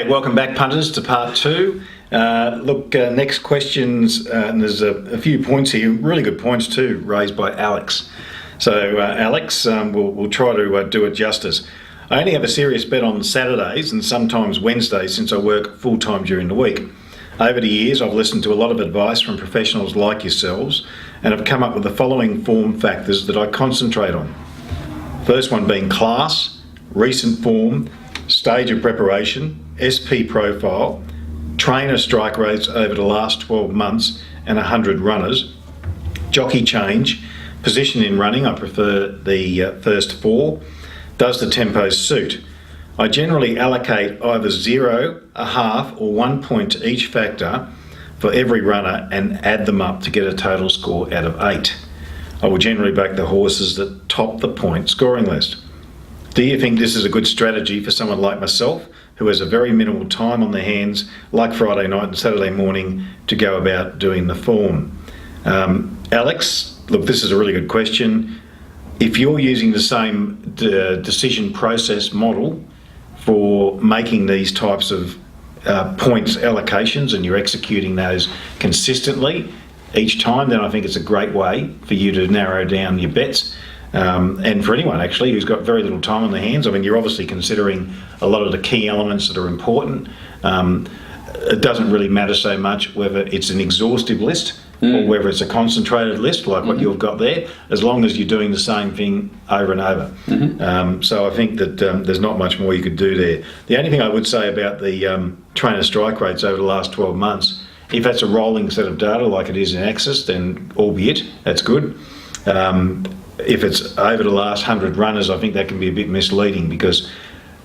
welcome back, punters, to part two. Next questions, and there's a few points here, really good points too, raised by Alex. So, Alex, we'll try to do it justice. I only have a serious bet on Saturdays and sometimes Wednesdays since I work full-time during the week. Over the years, I've listened to a lot of advice from professionals like yourselves and have come up with the following form factors that I concentrate on. First one being class, recent form, stage of preparation, SP profile, trainer strike rates over the last 12 months and 100 runners, jockey change, position in running, I prefer the first four, does the tempo suit. I generally allocate either 0, a half or 1 point to each factor for every runner and add them up to get a total score out of 8. I will generally back the horses that top the point scoring list. Do you think this is a good strategy for someone like myself who has a very minimal time on their hands, like Friday night and Saturday morning, to go about doing the form? Alex, look, this is a really good question. If you're using the same decision process model for making these types of points allocations and you're executing those consistently each time, then I think it's a great way for you to narrow down your bets. And for anyone actually who's got very little time on their hands, I mean, you're obviously considering a lot of the key elements that are important. It doesn't really matter so much whether it's an exhaustive list or whether it's a concentrated list like what you've got there, as long as you're doing the same thing over and over. So I think that there's not much more you could do there. The only thing I would say about the trainer strike rates over the last 12 months, if that's a rolling set of data like it is in Axis, then albeit, that's good. If it's over the last 100 runners, I think that can be a bit misleading because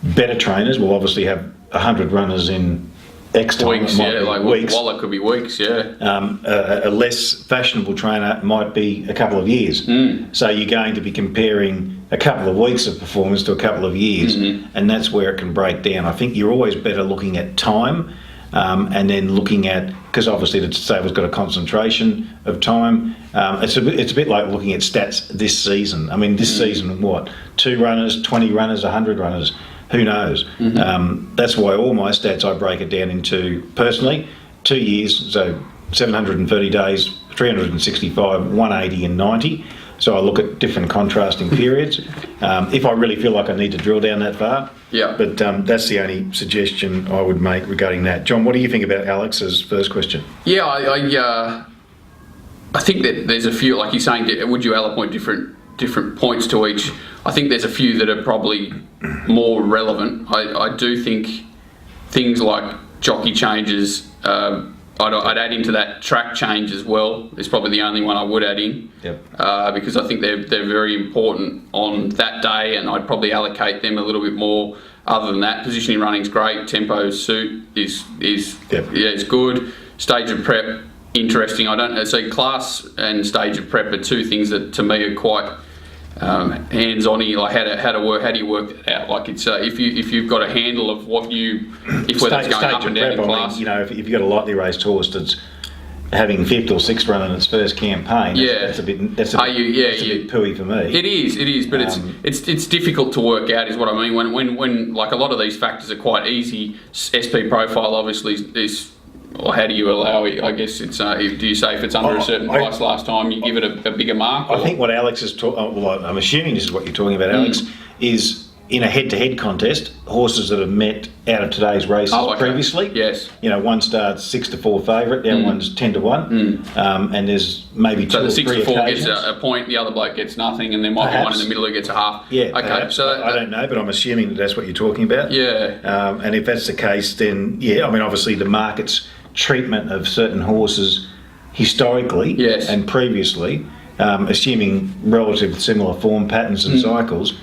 better trainers will obviously have 100 runners in X time. Weeks, weeks. Well, it could be weeks, yeah. A less fashionable trainer might be a couple of years. So you're going to be comparing a couple of weeks of performance to a couple of years, and that's where it can break down. I think you're always better looking at time and then looking at, because obviously the table's got a concentration of time. It's a bit like looking at stats this season. I mean, this season, what? 2 runners, 20 runners, 100 runners? Who knows? That's why all my stats, I break it down into, personally, 2 years, so 730 days, 365, 180 and 90. So I look at different contrasting periods. If I really feel like I need to drill down that far. Yeah. But that's the only suggestion I would make regarding that. John, what do you think about Alex's first question? Yeah, I think that there's a few, like you're saying, would you allocate different points to each? I think there's a few that are probably more relevant. I do think things like jockey changes, I'd add into that track change as well. It's probably the only one I would add in. Yep. Because I think they're very important on that day, and I'd probably allocate them a little bit more. Other than that, positioning running's great. Tempo suit is it's good. Stage of prep, interesting. I don't so class and stage of prep are two things that to me are quite hands-on-y, like how do you work that out? Like it's if you've got a handle of what whether it's going up and down in class. I mean, you know, if you've got a lightly raced horse that's having 5th or 6th run in its first campaign, that's a bit pooey for me. It is, but it's difficult to work out, is what I mean. When like a lot of these factors are quite easy. SP profile obviously is. Or how do you allow it? I guess it's. Do you say if it's under a certain price last time, you give it a bigger mark? I think what Alex is talking. Well, I'm assuming this is what you're talking about, Alex. Is in a head-to-head contest, horses that have met out of today's races previously. Yes. You know, one starts 6-4 favourite, the other one's 10-1, and there's maybe 2 or 3 occasions. So the 6-4 gets a point, the other bloke gets nothing, and there might be one in the middle who gets a half. Yeah. Okay. Perhaps. So I don't know, but I'm assuming that that's what you're talking about. Yeah. And if that's the case, then I mean, obviously the market's treatment of certain horses historically and previously, assuming relative similar form patterns and cycles,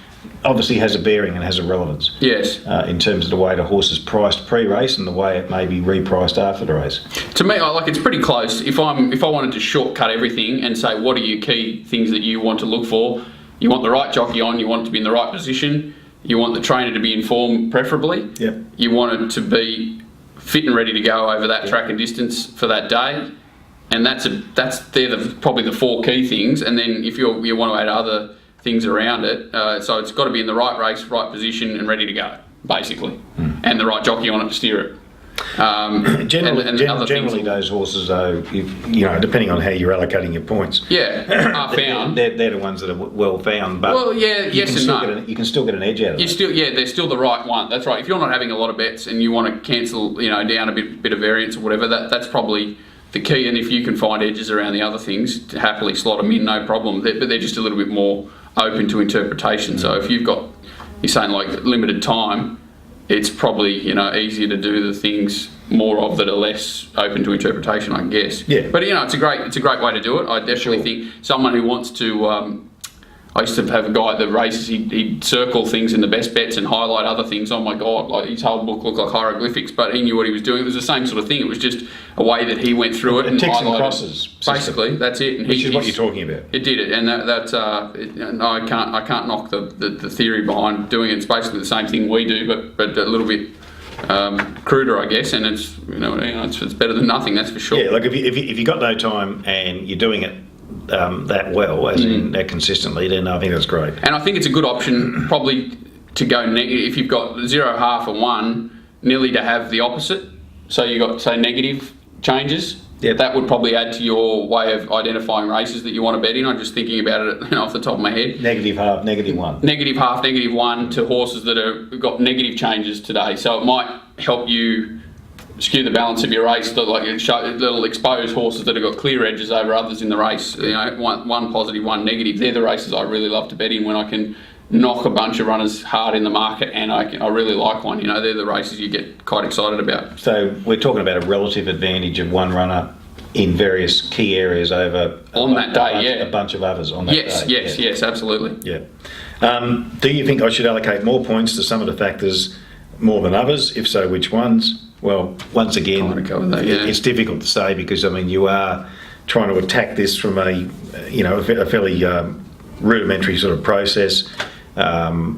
obviously has a bearing and has a relevance. Yes. In terms of the way the horse is priced pre-race and the way it may be repriced after the race. To me, it's pretty close. If I wanted to shortcut everything and say what are your key things that you want to look for, you want the right jockey on, you want it to be in the right position, you want the trainer to be informed preferably, you want it to be fit and ready to go over that track and distance for that day, and they're probably the 4 key things. And then if you want to add other things around it, so it's got to be in the right race, right position, and ready to go, basically. and the right jockey on it to steer it. Generally, those horses, though, depending on how you're allocating your points, are found. They're the ones that are well found. But yes and no. You can still get an edge out of it. They're still the right one. That's right. If you're not having a lot of bets and you want to cancel, down a bit of variance or whatever, that's probably the key. And if you can find edges around the other things, to happily slot them in, no problem. But they're just a little bit more open to interpretation. So if you're saying like limited time, it's probably easier to do the things more of that are less open to interpretation, I guess. Yeah. But it's a great way to do it. I definitely think someone who wants to. I used to have a guy at the races. He'd circle things in the best bets and highlight other things. Oh my God! Like his whole book looked like hieroglyphics, but he knew what he was doing. It was the same sort of thing. It was just a way that he went through it and ticks highlighted. And crosses. Basically, that's it. And which is what you're talking about. It did it, and I can't knock the theory behind doing it. It's basically the same thing we do, but a little bit cruder, I guess. And it's it's better than nothing. That's for sure. Yeah, like if you got no time and you're doing it that well, as in that consistently, then I think that's great. And I think it's a good option probably to go if you've got 0, half and 1, nearly to have the opposite. So you've got, say, negative changes. Yep. That would probably add to your way of identifying races that you want to bet in. I'm just thinking about it off the top of my head. Negative half, negative 1. Negative half, negative 1 to horses that have got negative changes today. So it might help you skew the balance of your race, little exposed horses that have got clear edges over others in the race. One positive, one negative. They're the races I really love to bet in when I can knock a bunch of runners hard in the market, and I really like one. They're the races you get quite excited about. So we're talking about a relative advantage of one runner in various key areas over a bunch of others on that day. Yes, absolutely. Yeah. Do you think I should allocate more points to some of the factors more than others? If so, which ones? Well, once again, it's difficult to say because you are trying to attack this from a fairly rudimentary sort of process. I'd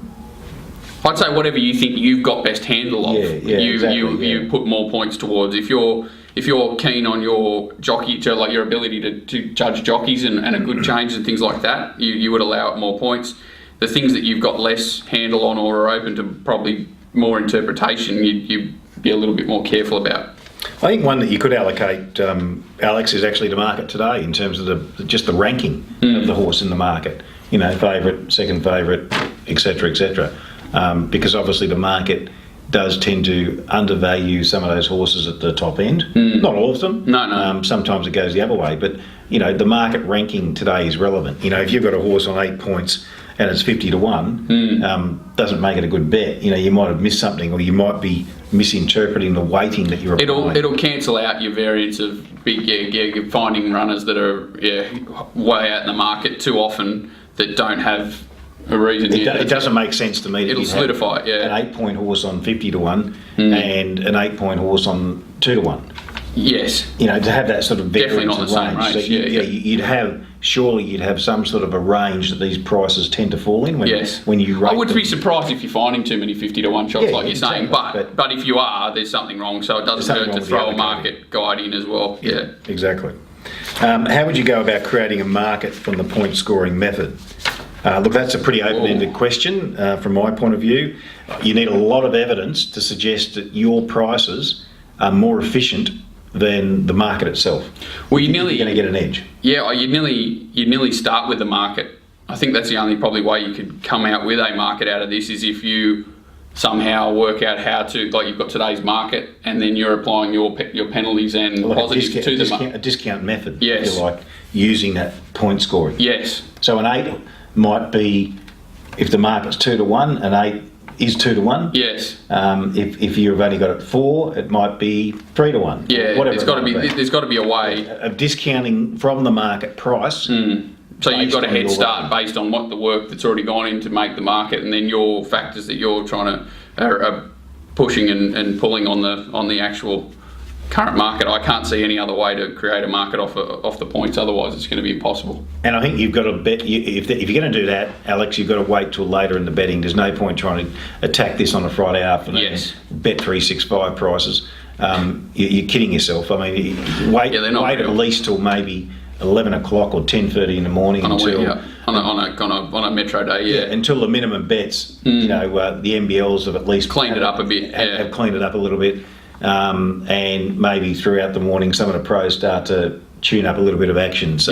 say whatever you think you've got best handle of, you put more points towards. If you're keen on your jockey your ability to judge jockeys and a good change and things like that, you would allow it more points. The things that you've got less handle on or are open to probably more interpretation, you be a little bit more careful about. I think one that you could allocate, Alex, is actually to market today in terms of just the ranking of the horse in the market. Favourite, second favourite, etc., etc. Because obviously the market does tend to undervalue some of those horses at the top end. Not all of them. No. Sometimes it goes the other way, but the market ranking today is relevant. If you've got a horse on 8 points and it's 50 to 1, doesn't make it a good bet. You might have missed something, or you might be misinterpreting the weighting that you're applying. It'll cancel out your variance of big, you're finding runners that are way out in the market too often that don't have a reason. It doesn't make sense to me that it'll solidify it, an 8 point horse on 50 to 1 and an 8 point horse on 2 to 1. Yes. To have that sort of variance. Definitely not the same range. So you'd have some sort of a range that these prices tend to fall in when you rate I would them. be surprised if you're finding too many 50 to 1 shots you're saying, but if you are, there's something wrong, so it doesn't hurt to throw a market guide in as well. Yeah. Exactly. How would you go about creating a market from the point scoring method? Look, that's a pretty open-ended question from my point of view. You need a lot of evidence to suggest that your prices are more efficient than the market itself. Well, you're going to get an edge. Yeah, you nearly start with the market. I think that's the only probably way you could come out with a market out of this is if you somehow work out how to, like you've got today's market, and then you're applying your penalties and positives to the market. A discount method, yes. If you like, using that point scoring. Yes. So an 8 might be, if the market's 2 to 1, an 8 is 2 to 1. Yes. If you've only got it 4, it might be 3 to 1. Yeah. There's got to be a way of discounting from the market price. So you've got a head start based on what the work that's already gone in to make the market, and then your factors that you're trying to are pushing and pulling on the actual current market. I can't see any other way to create a market off the points. Otherwise, it's going to be impossible. And I think you've got to bet. If you're going to do that, Alex, you've got to wait till later in the betting. There's no point trying to attack this on a Friday afternoon. Yes. Bet 365 prices. You're kidding yourself. I mean, wait at least till maybe 11 o'clock or 10:30 in the morning on a until week, on a metro day, yeah. until the minimum bets. You know, the NBLs have at least Cleaned it up a bit, have cleaned it up a little bit, and maybe throughout the morning, some of the pros start to tune up a little bit of action. So,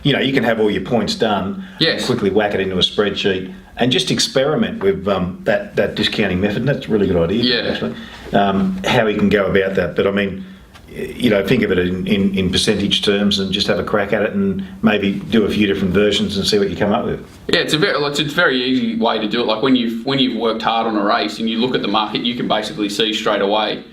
you know, you can have all your points done, quickly whack it into a spreadsheet, and just experiment with that discounting method. And that's a really good idea, actually. How you can go about that. But I mean, you know, think of it in percentage terms and just have a crack at it and maybe do a few different versions and see what you come up with. Yeah, it's a very easy way to do it. Like when you've worked hard on a race and you look at the market, you can basically see straight away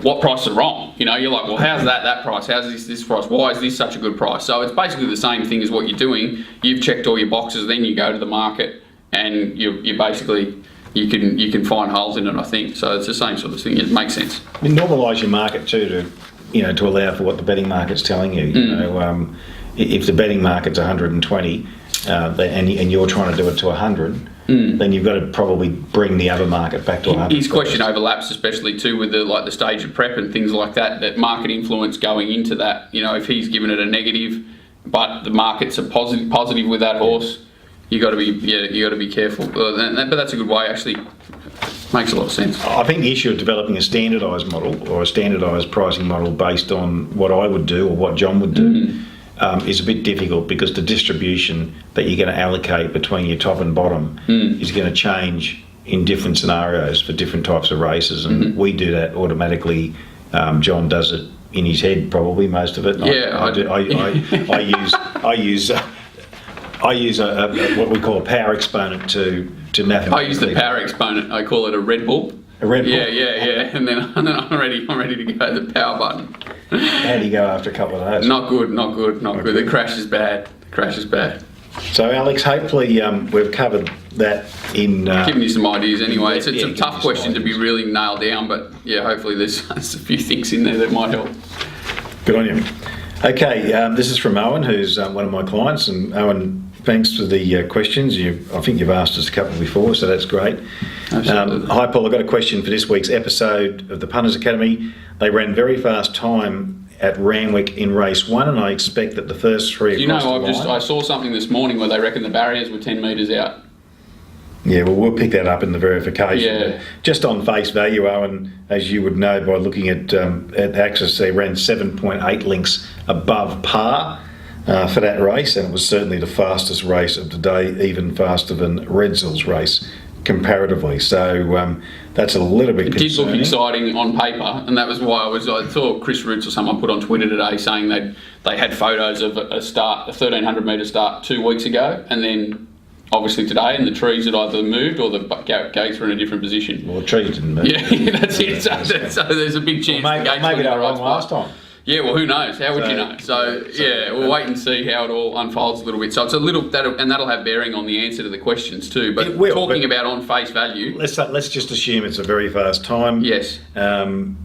what prices are wrong. You know, you're like, well, how's that price? How's this price? Why is this such a good price? So it's basically the same thing as what you're doing. You've checked all your boxes, then you go to the market and you basically you can find holes in it, I think. So it's the same sort of thing. It makes sense. And normalise your market too to allow for what the betting market's telling you. You know, if the betting market's 120 and you're trying to do it to 100. Then you've got to probably bring the other market back to 100. His question overlaps especially too with the stage of prep and things like that. That market influence going into that. You know, if he's given it a negative, but the markets are positive with that horse, you got to be careful. But that's a good way. Actually, makes a lot of sense. I think the issue of developing a standardised model or a standardised pricing model based on what I would do or what John would do. Is a bit difficult because the distribution that you're going to allocate between your top and bottom is going to change in different scenarios for different types of races, and we do that automatically. John does it in his head, probably most of it. Yeah, I do. I use what we call a power exponent to mathematically. I use the power exponent. I call it a Red Bull. A Red Bull. Yeah, and then I'm ready to go to the power button. How do you go after a couple of those? Not good. The crash is bad. So, Alex, hopefully we've covered that in... giving you some ideas anyway. It's a tough question to be really nailed down, but yeah, hopefully there's a few things in there that might help. Good on you. Okay, this is from Owen, who's one of my clients. And Owen, thanks for the questions. I think you've asked us a couple before, so that's great. Absolutely. Hi, Paul. I've got a question for this week's episode of the Punters Academy. They ran very fast time at Randwick in race 1, and I expect that the first three across the line... I saw something this morning where they reckon the barriers were 10 metres out. Yeah, well, we'll pick that up in the verification. Yeah. Just on face value, Owen, as you would know by looking at Axis, they ran 7.8 lengths above par for that race, and it was certainly the fastest race of the day, even faster than Redsel's race comparatively. So that's a little bit concerning. It did look exciting on paper, and that was why I saw Chris Roots or someone put on Twitter today saying they had photos of a 1,300 metre start 2 weeks ago, and then obviously today, and the trees had either moved or the gates were in a different position. Well, the trees didn't move. Yeah, that's it. So there's a big chance the gates maybe were they in were the right wrong last spot. time. Yeah, well, who knows? How would you know? So we'll wait and see how it all unfolds a little bit. So it's a little that'll have bearing on the answer to the questions too. But talking about on face value, let's just assume it's a very fast time. Yes. I'm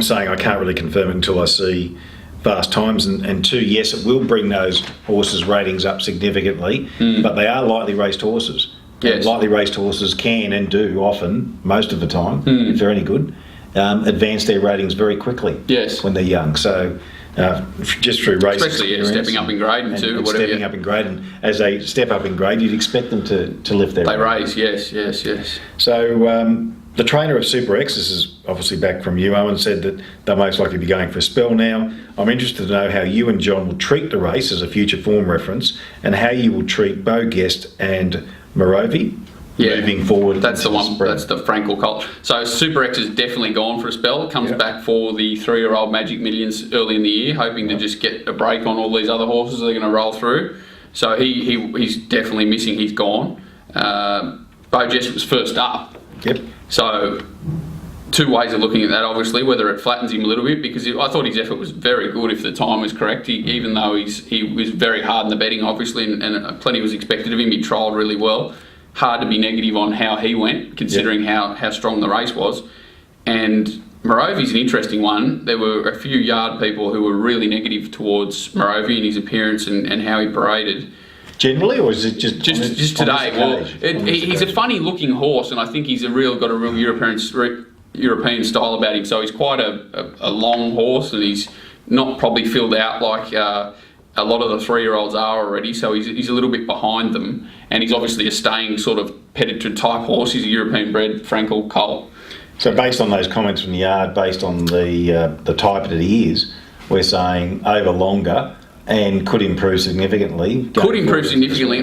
saying I can't really confirm it until I see fast times, and two, yes, it will bring those horses' ratings up significantly, but they are lightly raced horses. Yes. And lightly raced horses can and do often, most of the time, if they're any good, advance their ratings very quickly when they're young. So just through race especially stepping up in grade and stepping up in grade, and as they step up in grade, you'd expect them to lift their ratings. They raise, yes. So the trainer of Super X, this is obviously back from you, Owen, said that they'll most likely be going for a spell now. I'm interested to know how you and John will treat the race as a future form reference, and how you will treat Beau Guest and Moravi moving forward. That's the one. That's the Frankel Colt. So Super X is definitely gone for a spell. It comes back for the 3-year-old Magic Millions early in the year, hoping to just get a break on all these other horses they're going to roll through. So he's definitely missing. He's gone. Beau Guest was first up. Yep. So two ways of looking at that, obviously, whether it flattens him a little bit, because I thought his effort was very good if the time was correct. Even though he was very hard in the betting, obviously, and plenty was expected of him. He trialled really well. Hard to be negative on how he went, considering how strong the race was. And Moravi's an interesting one. There were a few yard people who were really negative towards Moravi and his appearance and how he paraded. Generally, or is it just today? Well, he's a funny-looking horse, and I think he's got a real European style about him. So he's quite a long horse, and he's not probably filled out like a lot of the 3-year-olds are already, so he's a little bit behind them, and he's obviously a staying sort of pedigree type horse. He's a European bred Frankel colt. So based on those comments from the yard, based on the type that he is, we're saying over longer and could improve significantly.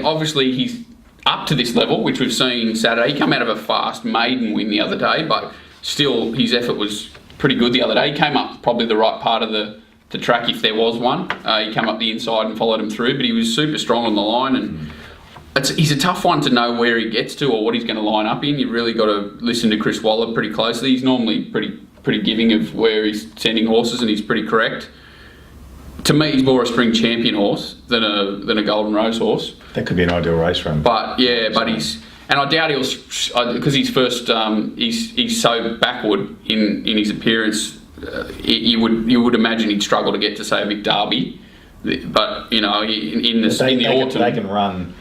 Obviously, he's up to this level, which we've seen Saturday. He came out of a fast maiden win the other day, but still his effort was pretty good the other day. He came up probably the right part of the track if there was one. He came up the inside and followed him through, but he was super strong on the line, and he's a tough one to know where he gets to or what he's going to line up in. You've really got to listen to Chris Waller pretty closely. He's normally pretty giving of where he's sending horses, and he's pretty correct. To me, he's more a spring champion horse than a Golden Rose horse. That could be an ideal race for him. But and I doubt because he's first. He's so backward in his appearance. You would imagine he'd struggle to get to, say, a Vic Derby, but in the autumn they can run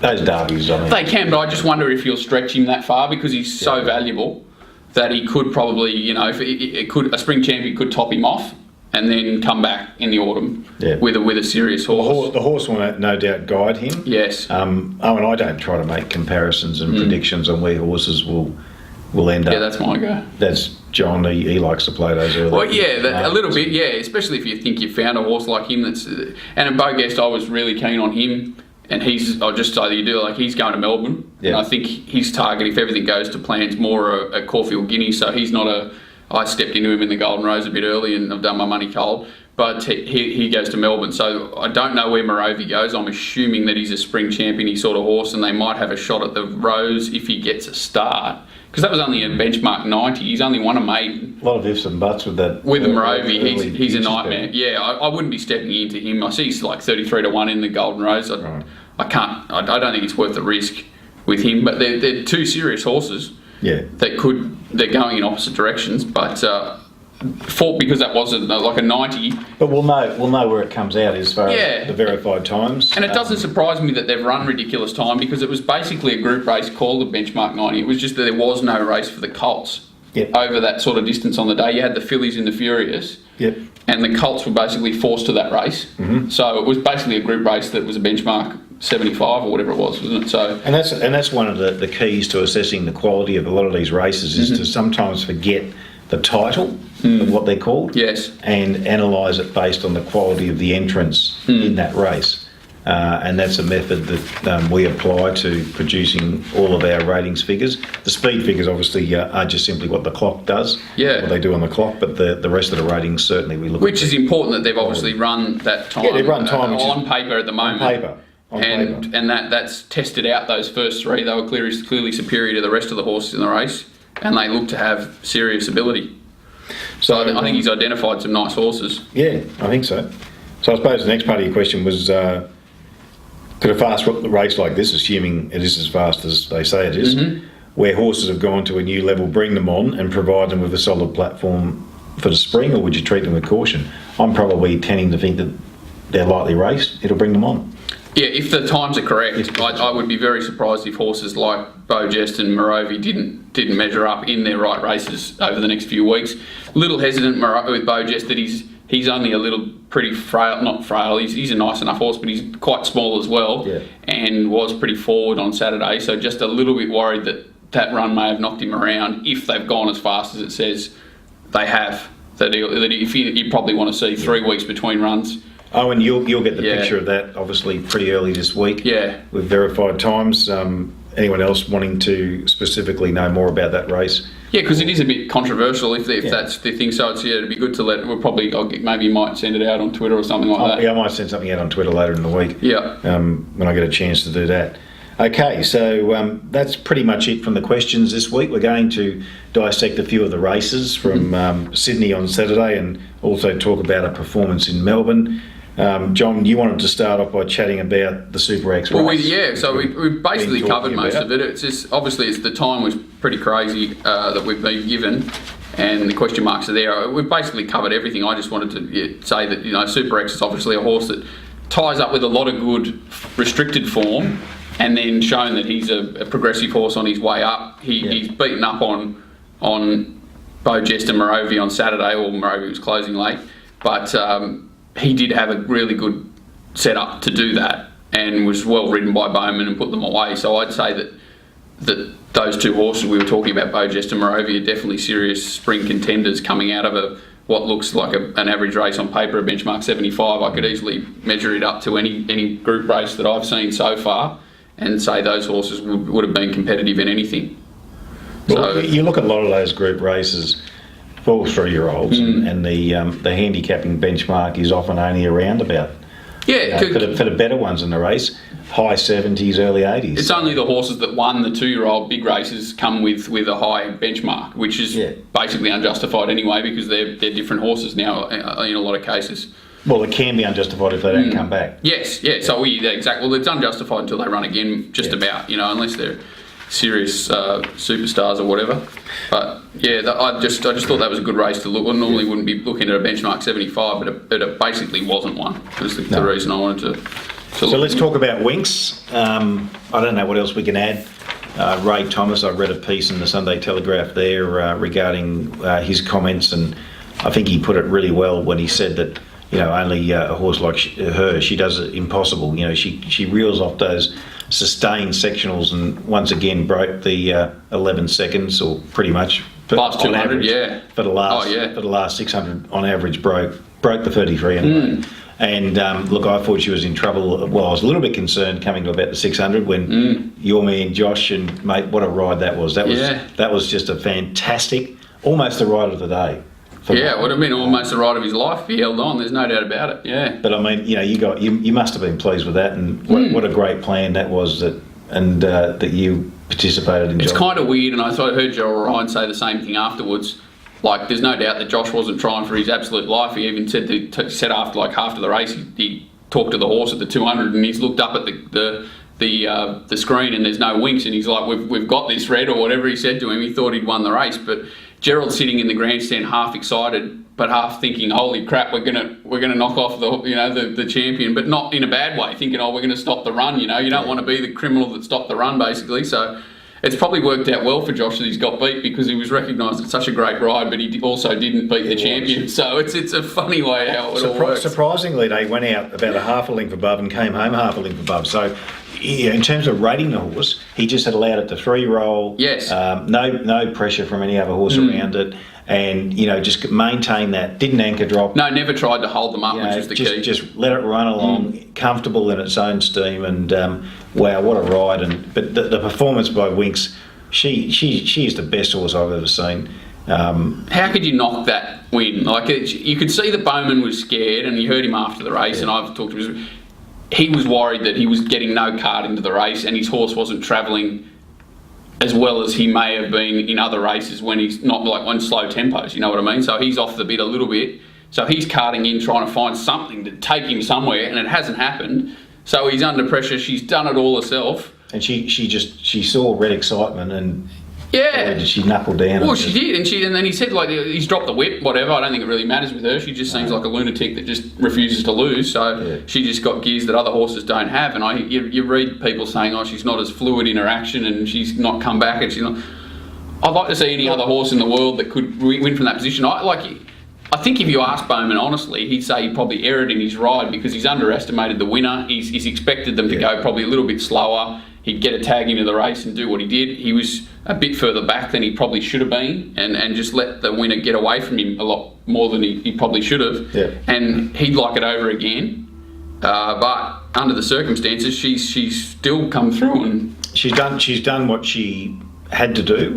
those derbies. I mean, they can, but I just wonder if you'll stretch him that far because he's so valuable that he could probably, a spring champion could top him off and then come back in the autumn with a serious horse. The horse will no doubt guide him. Yes. And I don't try to make comparisons and predictions on where horses will end up. Yeah, that's my go. That's John. He likes to play those early. Well, a little bit, especially if you think you found a horse like him. And in Bogest, I was really keen on him. And I'll just say that he's going to Melbourne. Yeah. And I think his target, if everything goes to plan, is more a Caulfield Guinea. So he's not I stepped into him in the Golden Rose a bit early and I've done my money cold. But he goes to Melbourne. So I don't know where Morovia goes. I'm assuming that he's a spring champion sort of horse and they might have a shot at the Rose if he gets a start. Because that was only a benchmark 90. He's only won a maiden. A lot of ifs and buts with that. With Morovia, he's a nightmare. Yeah, I wouldn't be stepping into him. I see he's like 33-1 in the Golden Rose. I don't think it's worth the risk with him. But they're two serious horses. Yeah. They're going in opposite directions, but because that wasn't like a 90. But we'll know where it comes out as far as the verified times. And it doesn't surprise me that they've run ridiculous time because it was basically a group race called the Benchmark 90. It was just that there was no race for the Colts over that sort of distance on the day. You had the Fillies and the Furious. Yep. And the Colts were basically forced to that race. Mm-hmm. So it was basically a group race that was a benchmark 75 or whatever it was, wasn't it? So and that's one of the keys to assessing the quality of a lot of these races is to sometimes forget the title of what they're called. Yes. And analyse it based on the quality of the entrants in that race. And that's a method that we apply to producing all of our ratings figures. The speed figures obviously are just simply what the clock does, what they do on the clock, but the rest of the ratings certainly we look Which is important that they've obviously run that time, they've run time on paper at the moment. On paper. And that's tested out those first three. They were clearly superior to the rest of the horses in the race, and they look to have serious ability. So I think he's identified some nice horses. Yeah, I think so. So I suppose the next part of your question was, could a fast race like this, assuming it is as fast as they say it is, where horses have gone to a new level, bring them on and provide them with a solid platform for the spring, or would you treat them with caution? I'm probably tending to think that they're lightly raced. It'll bring them on. Yeah, if the times are correct, I would be very surprised if horses like Bogest and Morovia didn't measure up in their right races over the next few weeks. A little hesitant with Bogest that he's only a little pretty frail, not frail, he's a nice enough horse, but he's quite small as well, and was pretty forward on Saturday, so just a little bit worried that run may have knocked him around if they've gone as fast as it says they have. That if you probably want to see 3 weeks between runs. Oh, and you'll get the picture of that obviously pretty early this week. Yeah. With verified times. Anyone else wanting to specifically know more about that race? Yeah, because it is a bit controversial if that's the thing. So it'd be good to maybe you might send it out on Twitter or something like that. Yeah, I might send something out on Twitter later in the week. Yeah. When I get a chance to do that. Okay, so that's pretty much it from the questions this week. We're going to dissect a few of the races from Sydney on Saturday and also talk about a performance in Melbourne. John, you wanted to start off by chatting about the Super X race. So we've basically covered most of it. It's just, obviously the time was pretty crazy that we've been given, and the question marks are there. We've basically covered everything. I just wanted to say that Super X is obviously a horse that ties up with a lot of good restricted form, and then shown that he's a progressive horse on his way up. He's beaten up on Bogest and Morovia on Saturday, or Morovia was closing late. but he did have a really good setup to do that and was well ridden by Bowman and put them away. So I'd say that those two horses we were talking about, Bojest and Morovia, are definitely serious spring contenders coming out of what looks like an average race on paper, a benchmark 75. I could easily measure it up to any group race that I've seen so far and say those horses would have been competitive in anything. Well, So you look at a lot of those group races for 3-year-olds, and the handicapping benchmark is often only around about, for the better ones in the race, high 70s, early 80s. It's only the horses that won the 2-year-old big races come with a high benchmark, which is basically unjustified anyway, because they're different horses now in a lot of cases. Well, it can be unjustified if they don't come back. Yes, yeah. So exactly. Well, it's unjustified until they run again, just about. Unless they're serious superstars or whatever. But yeah, I just thought that was a good race to look. I normally wouldn't be looking at a benchmark 75, but it basically wasn't one. That's the reason I wanted to. So let's talk about Winks. I don't know what else we can add. Ray Thomas, I read a piece in the Sunday Telegraph there regarding his comments, and I think he put it really well when he said that only a horse like her, she does it impossible. She reels off those sustained sectionals and once again broke the 11 seconds, or pretty much last 200, for the last 600 on average broke the 33 anyway. And look, I thought she was in trouble. Well, I was a little bit concerned coming to about the 600 when your man Josh, and mate, what a ride that was. That was just a fantastic, almost the ride of the day. It would have been almost the ride of his life if he held on. There's no doubt about it. Yeah. But I mean, you must have been pleased with that, and what a great plan that was. That you participated in. It's kind of weird, and I heard Gerald Ryan say the same thing afterwards. Like, there's no doubt that Josh wasn't trying for his absolute life. He even said after half of the race, he talked to the horse at the 200, and he's looked up at the screen, and there's no Winks, and he's like, "We've got this, Red," or whatever he said to him. He thought he'd won the race, but Gerald's sitting in the grandstand, half excited, but half thinking, "Holy crap, we're gonna knock off the champion," but not in a bad way, thinking, "Oh, we're gonna stop the run." You don't want to be the criminal that stopped the run, basically. So it's probably worked out well for Josh that he's got beat, because he was recognised as such a great ride, but he also didn't beat the champion. So it's a funny way how it all works. Surprisingly, they went out about a half a length above and came home half a length above. So in terms of rating the horse, he just had allowed it to 3-roll. Yes. No pressure from any other horse around it. And, just maintain that. Didn't anchor drop. No, never tried to hold them up, which is the key. Just let it run along, comfortable in its own steam. And, wow, what a ride. But the performance by Winks, she is the best horse I've ever seen. How could you knock that win? You could see that Bowman was scared, and you heard him after the race, and I've talked to him. He was worried that he was getting no card into the race, and his horse wasn't travelling as well as he may have been in other races when he's not on slow tempos, you know what I mean? So he's off the bit a little bit. So he's carting in, trying to find something to take him somewhere, and it hasn't happened. So he's under pressure. She's done it all herself. And she saw red excitement, and she knuckled down. Well, she did, and then he said he's dropped the whip, whatever. I don't think it really matters with her. She just seems like a lunatic that just refuses to lose. So she just got gears that other horses don't have. And you read people saying, "Oh, she's not as fluid in her action, and she's not come back, and she's not." I'd like to see any other horse in the world that could win from that position. I think if you ask Bowman honestly, he'd say he probably erred in his ride because he's underestimated the winner. He's expected them to go probably a little bit slower. He'd get a tag into the race and do what he did. He was a bit further back than he probably should have been, and just let the winner get away from him a lot more than he probably should have. Yeah. And he'd like it over again. But under the circumstances, she's still come through, and she's done what she had to do,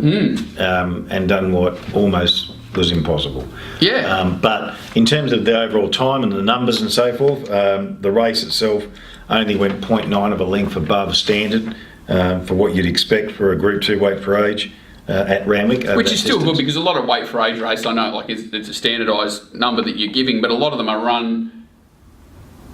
and done what almost was impossible. Yeah. But in terms of the overall time and the numbers and so forth, the race itself only went 0.9 of a length above standard for what you'd expect for a Group 2 weight for age at Randwick. Which is still good, because a lot of weight for age race, I know it's a standardised number that you're giving, but a lot of them are run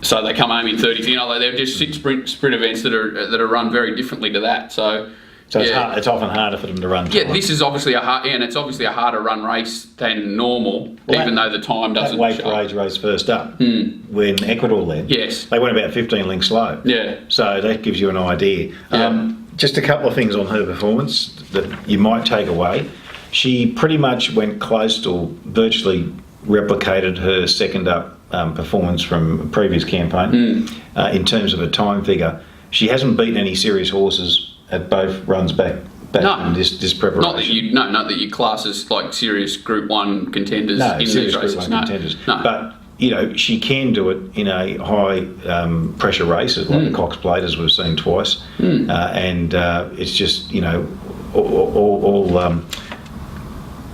so they come home in 30s. They're just sprint events that are run very differently to that. So it's often harder for them to run. Yeah, this is obviously it's obviously a harder run race than normal, even though the time doesn't. That weight for age race first up when Ecuador led. Yes, they went about 15 lengths slow. Yeah, so that gives you an idea. Yeah. Just a couple of things on her performance that you might take away. She pretty much went close to virtually replicated her second up performance from a previous campaign in terms of a time figure. She hasn't beaten any serious horses at both runs back in this preparation. Not that you class as like serious Group 1 contenders in these races. Group 1 contenders. No. But she can do it in a high pressure race, like the Cox Plate, as we've seen twice, and it's just all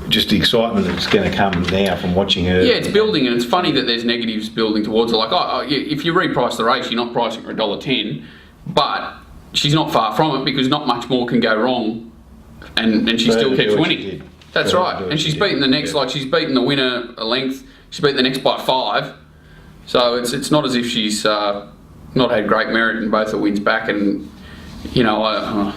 just the excitement that's going to come now from watching her. Yeah, it's building, and it's funny that there's negatives building towards her. Like, if you reprice the race, you're not pricing her $1.10, but she's not far from it because not much more can go wrong, and she still keeps winning. That's right, and she's beaten the next, like she's beaten the winner a length. She's beaten the next by 5, so it's not as if she's not had great merit in both the wins back, and anyway,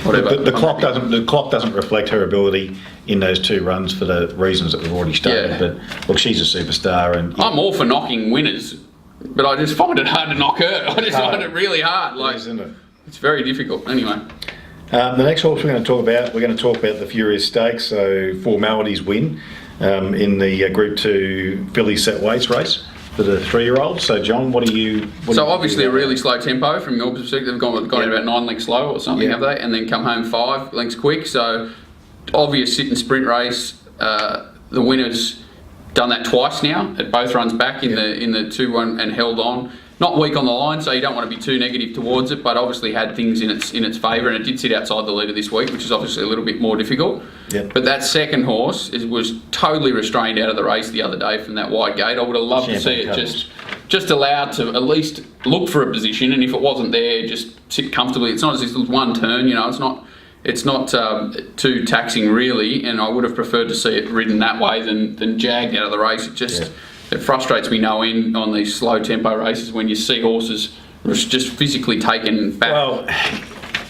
whatever. The clock doesn't reflect her ability in those 2 runs for the reasons that we've already stated. Yeah. But look, she's a superstar, and I'm all for knocking winners, but I just find it hard to knock her. I just find it really hard. Like, isn't it? It's very difficult. Anyway. The next horse we're going to talk about the Furious Stakes. So Formalities win in the Group 2 filly set weights race for the 3-year-olds. So John, what do you? Obviously a really slow tempo from your perspective. They've gone in about 9 lengths slow or something, have they? And then come home 5 lengths quick. So obvious sit and sprint race. The winner's done that twice now at both runs back in the 2-1 and held on. Not weak on the line, so you don't want to be too negative towards it, but obviously had things in its favour, and it did sit outside the leader this week, which is obviously a little bit more difficult. Yep. But that second horse was totally restrained out of the race the other day from that wide gate. I would have loved to see it just allowed to at least look for a position, and if it wasn't there, just sit comfortably. It's not as if it was one turn, it's not too taxing really, and I would have preferred to see it ridden that way than jagged out of the race. It frustrates me no end on these slow tempo races when you see horses just physically taken back. Well,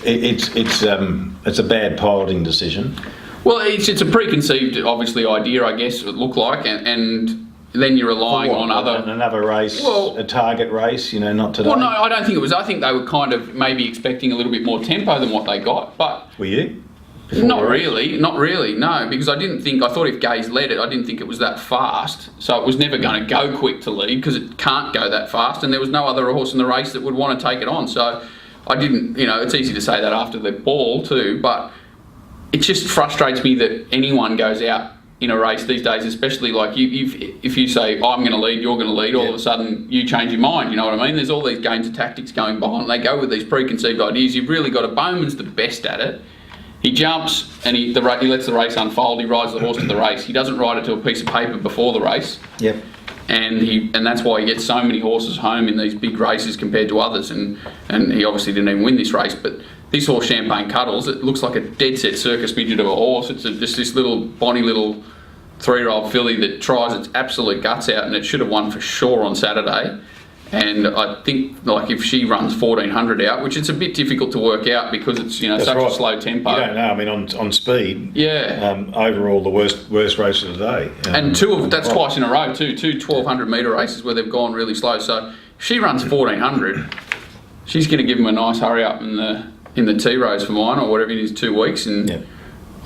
it's a bad piloting decision. Well, it's a preconceived, obviously, idea, I guess, it would look like, and then you're relying on another race, a target race, not today. Well, no, I don't think it was. I think they were kind of maybe expecting a little bit more tempo than what they got. But were you? Not really, no, because I thought if Gaze led it, I didn't think it was that fast, so it was never going to go quick to lead because it can't go that fast, and there was no other horse in the race that would want to take it on, so I didn't, it's easy to say that after the ball too, but it just frustrates me that anyone goes out in a race these days, especially like if you say, I'm going to lead, you're going to lead, all of a sudden you change your mind, you know what I mean? There's all these games of tactics going behind, they go with these preconceived ideas. You've really got Bowman's the best at it. He jumps and he lets the race unfold. He rides the horse to the race. He doesn't ride it to a piece of paper before the race. Yep. And that's why he gets so many horses home in these big races compared to others. And he obviously didn't even win this race. But this horse, Champagne Cuddles, it looks like a dead set circus midget of a horse. It's just this bonny little 3-year-old filly that tries its absolute guts out, and it should have won for sure on Saturday. And I think, like, if she runs 1400 out, which it's a bit difficult to work out because it's such a slow tempo. You don't know. I mean, on speed. Yeah. Overall, the worst race of the day. And that's twice in a row too. 2 1200 metre races where they've gone really slow. So if she runs 1400, she's going to give them a nice hurry up in the T Rose for mine or whatever it is, 2 weeks, and. Yep.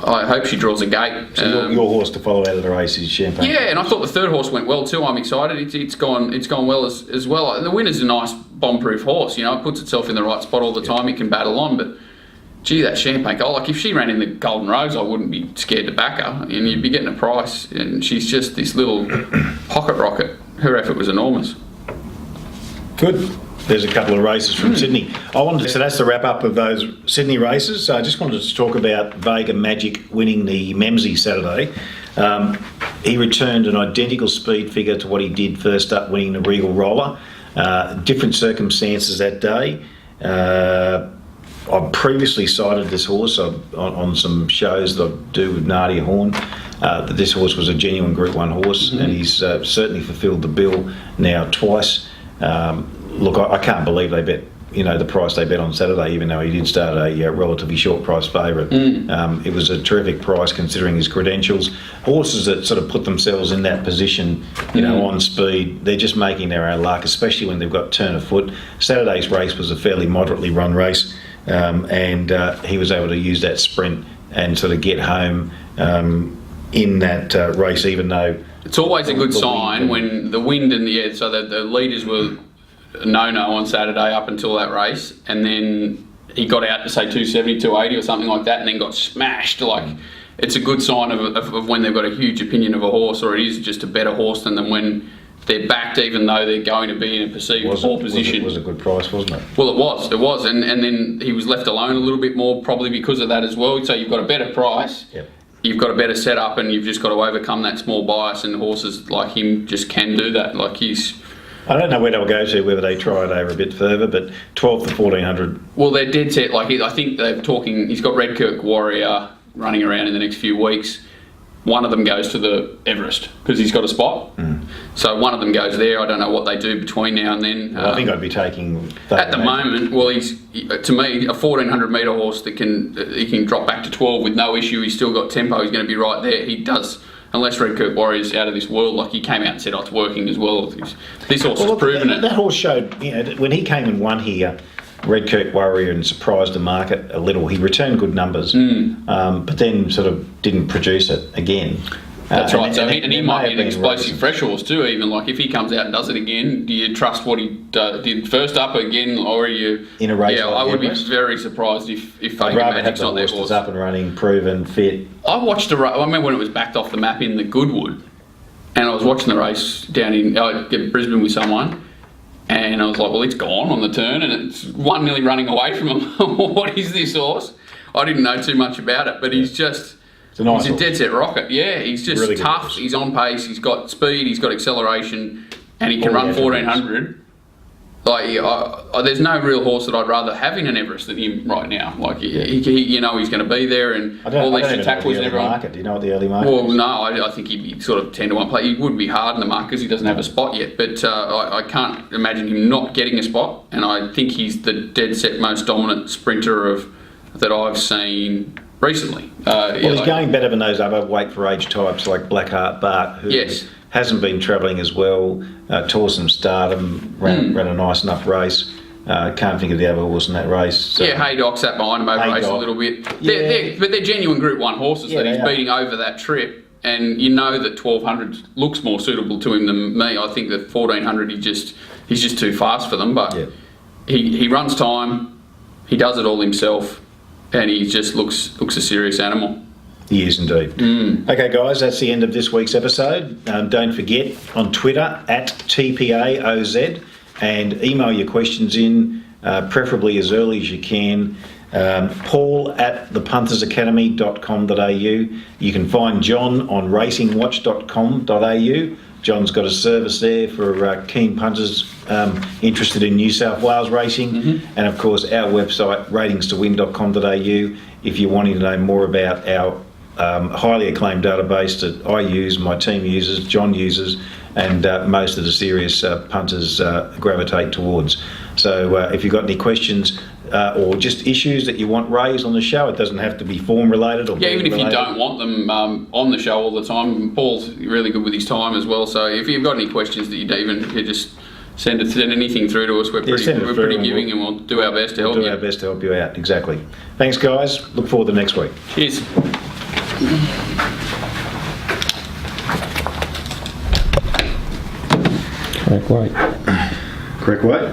I hope she draws a gate. So your horse to follow out of the race is Champagne. Yeah, and I thought the third horse went well too. I'm excited. It's gone well as well. And the winner's a nice bomb-proof horse. It puts itself in the right spot all the time. It can battle on, but gee, that Champagne. Like if she ran in the Golden Rose, I wouldn't be scared to back her, and you'd be getting a price. And she's just this little pocket rocket. Her effort was enormous. Good. There's a couple of races from Sydney. So that's the wrap up of those Sydney races. So I just wanted to talk about Vega Magic winning the Memsie Saturday. He returned an identical speed figure to what he did first up, winning the Regal Roller. Different circumstances that day. I've previously cited this horse on some shows that I do with Nadia Horn. That this horse was a genuine Group 1 horse, and he's certainly fulfilled the bill now twice. Look, I can't believe they bet, the price they bet on Saturday, even though he did start a relatively short price favourite. It was a terrific price considering his credentials. Horses that sort of put themselves in that position, on speed, they're just making their own luck, especially when they've got turn of foot. Saturday's race was a fairly moderately run race, and he was able to use that sprint and sort of get home in that race, even though It's always a good The sign wind. when the wind and the air. So the leaders were no on Saturday up until that race, and then he got out to say 270, 280 or something like that, and then got smashed. Like, it's a good sign of when they've got a huge opinion of a horse, or it is just a better horse than them when they're backed, even though they're going to be in a perceived poor position. It was a good price, wasn't it? Well, it was, and then he was left alone a little bit more, probably because of that as well. So you've got a better price. Yep. You've got a better setup, and you've just got to overcome that small bias, and horses like him just can do that. Like, I don't know where they'll go to, whether they try it over a bit further, but 12 to 1400. Well, they're dead set. Like, I think they're talking. He's got Redkirk Warrior running around in the next few weeks. One of them goes to the Everest because he's got a spot. So one of them goes there. I don't know what they do between now and then. Well, I think I'd be taking that. At the moment, well, he's, to me, a 1400 metre horse that he can drop back to 12 with no issue. He's still got tempo. He's going to be right there. He does, unless Redkirk Warrior's out of this world. Like, he came out and said, "Oh, it's working as well." This horse has proven it. That horse showed, when he came and won here, Redkirk Warrior, and surprised the market a little. He returned good numbers, but then sort of didn't produce it again. That's right. And he might be an have been explosive fresh horse too. Even like, if he comes out and does it again, do you trust what he did first up again, or are you in a race? Yeah, like I would Everest? be very surprised if I'd Fagan rather have Magic's the not their horse horse. that's up and running, proven, fit. I watched I remember when it was backed off the map in the Goodwood, and I was watching the race down in Brisbane with someone, and I was like, well, it's gone on the turn, and it's one nearly running away from him. What is this horse? I didn't know too much about it, but he's just... It's a nice he's a dead set rocket. Yeah, he's just Really good tough. horse. He's on pace. He's got speed. He's got acceleration, and he can All run the 1400. Like, there's no real horse that I'd rather have in an Everest than him right now. Like, he he's going to be there, and I don't all these even know tacklers the and early everyone. market. Do you know what the early market Well, is? no, I think he'd be sort of 10 to 1 play. He would be hard in the market because he doesn't have a spot yet, but I can't imagine him not getting a spot, and I think he's the dead set most dominant sprinter that I've seen recently. He's going better than those other weight for age types like Blackheart Bart, who hasn't been travelling as well. Tore some stardom, ran a nice enough race. Can't think of the other horse in that race. So. Yeah, Haydock sat behind him over race a little bit. But they're genuine Group 1 horses that he's beating over that trip. And you know that 1200 looks more suitable to him than me. I think that 1400 he's just too fast for them. But he runs time, he does it all himself, and he just looks a serious animal. He is indeed. Okay, guys, that's the end of this week's episode. Don't forget, on Twitter @TPAOZ, and email your questions in, preferably as early as you can. Paul@thepuntersacademy.com.au. You can find John on racingwatch.com.au. John's got a service there for keen punters interested in New South Wales racing. And of course, our website, ratingstowin.com.au, if you're wanting to know more about our highly acclaimed database that I use, my team uses, John uses, and most of the serious punters gravitate towards. So if you've got any questions or just issues that you want raised on the show, it doesn't have to be form related or even if related. you don't want them on the show all the time, Paul's really good with his time as well. So if you've got any questions that you just send anything through to us. We're pretty giving, and we'll do our best to help you. We'll do our best to help you out, exactly. Thanks, guys. Look forward to next week. Cheers. Correct weight. Correct weight.